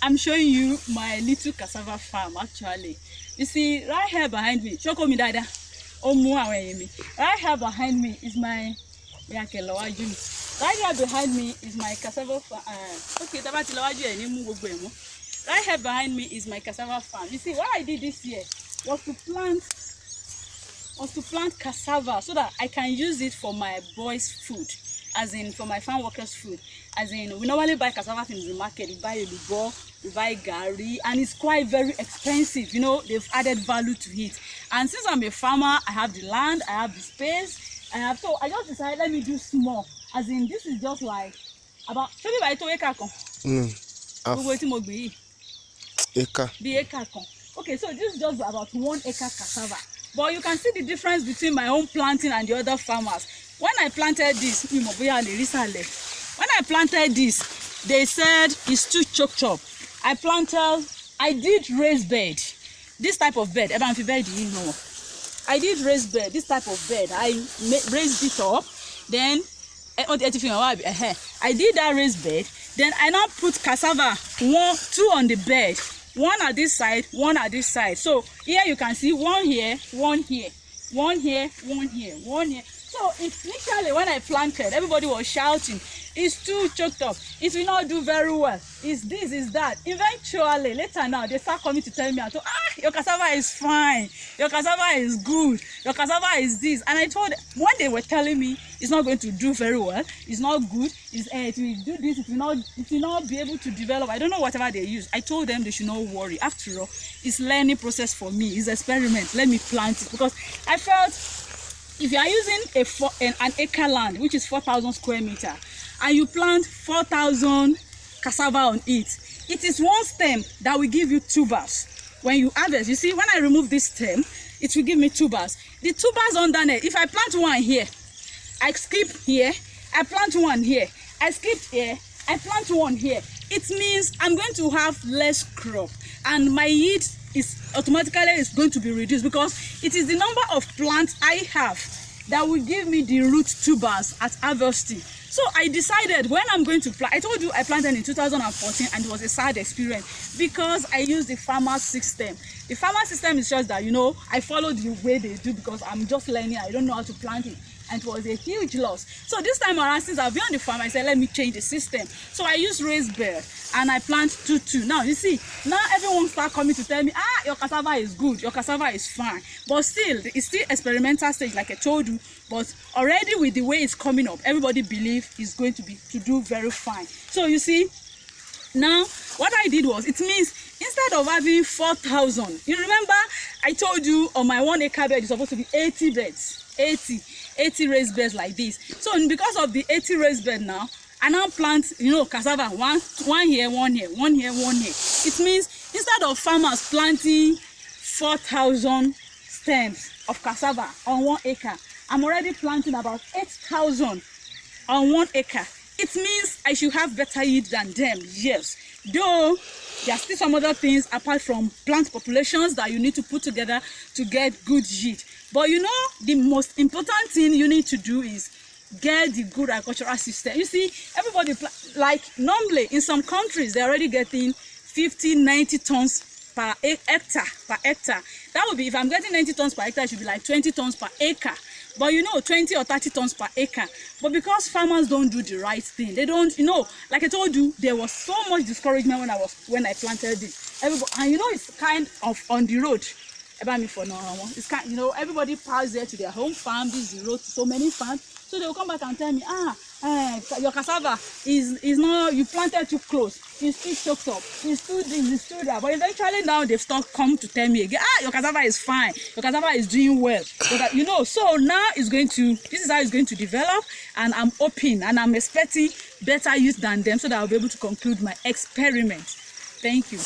I'm showing you my little cassava farm actually. You see, right here behind me, right here behind me is my right here behind me is my cassava farm. Right here behind me is my cassava farm. You see, what I did this year was to plant cassava so that I can use it for my boys' food, as in for my farm workers' food. As in, we normally buy cassava from the market. We buy lubo, we buy gari, and it's quite very expensive. You know, they've added value to it. And since I'm a farmer, I have the land, I have the space, so I just decided, let me do small. As in, this is just like about acre. Okay, so this is just about 1 acre cassava. But you can see the difference between my own planting and the other farmers. When I planted this, they said it's too choked up. I did raised bed. This type of bed. I did raised bed. This type of bed. I raised it up. Then I did that raised bed. Then I now put cassava, 2 on the bed. 1 at this side, 1 at this side. So here you can see 1 here, 1 here, 1 here, 1 here, 1 here. So initially when I planted, everybody was shouting, it's too choked up, it will not do very well, it's this, it's that. Eventually, later now, they start coming to tell me, your cassava is fine, your cassava is good, your cassava is this. And I told them, when they were telling me it's not going to do very well, it's not good, it will do this, it will not be able to develop, I don't know whatever they use. I told them they should not worry. After all, it's learning process for me, it's experiment. Let me plant it, because I felt if you are using an acre land, which is 4,000 square meter, and you plant 4,000 cassava on it, it is 1 stem that will give you tubers. When you harvest, you see, when I remove this stem, it will give me tubers. The tubers underneath, if I plant 1 here, I skip here, I plant 1 here, I skip here, I plant 1 here, it means I'm going to have less crop, and my yield is automatically going to be reduced, because it is the number of plants I have that will give me the root tubers at harvesting. So I decided when I'm going to plant, I told you I planted in 2014 and it was a sad experience because I used the farmer system. The farmer system is just that, you know, I followed the way they do because I'm just learning, I don't know how to plant it. And it was a huge loss. So this time around, since I've been on the farm, I said, let me change the system. So I use raised bed and I plant 2-2. Now, you see, now everyone start coming to tell me, your cassava is good, your cassava is fine. But still, it's still experimental stage, like I told you. But already with the way it's coming up, everybody believes it's going to do very fine. So you see, now what I did was, it means instead of having 4,000, you remember I told you on my 1 acre bed, it's supposed to be 80 beds. 80 raised beds like this. So because of the 80 raised bed now, I now plant, you know, cassava, one here, 1 here, 1 here, 1 here. It means instead of farmers planting 4,000 stems of cassava on 1 acre, I'm already planting about 8,000 on 1 acre. It means I should have better yield than them, yes. Though there are still some other things apart from plant populations that you need to put together to get good yield. But you know, the most important thing you need to do is get the good agricultural system. You see, everybody, like normally in some countries, they're already getting 50-90 tons per hectare. That would be, if I'm getting 90 tons per hectare, it should be like 20 tons per acre. But you know, 20 or 30 tons per acre. But because farmers don't do the right thing, they don't, you know, like I told you, there was so much discouragement when I planted this. Everybody, and you know, it's kind of on the road. It's kind, you know, everybody passes there to their home farm. This is the road to so many farms. So they will come back and tell me, your cassava is not, you planted too close, it's too choked up, it's too this, it's too that. But eventually now they've come to tell me again, your cassava is fine, your cassava is doing well. You know, so now this is how it's going to develop, and I'm hoping and I'm expecting better use than them so that I'll be able to conclude my experiment. Thank you.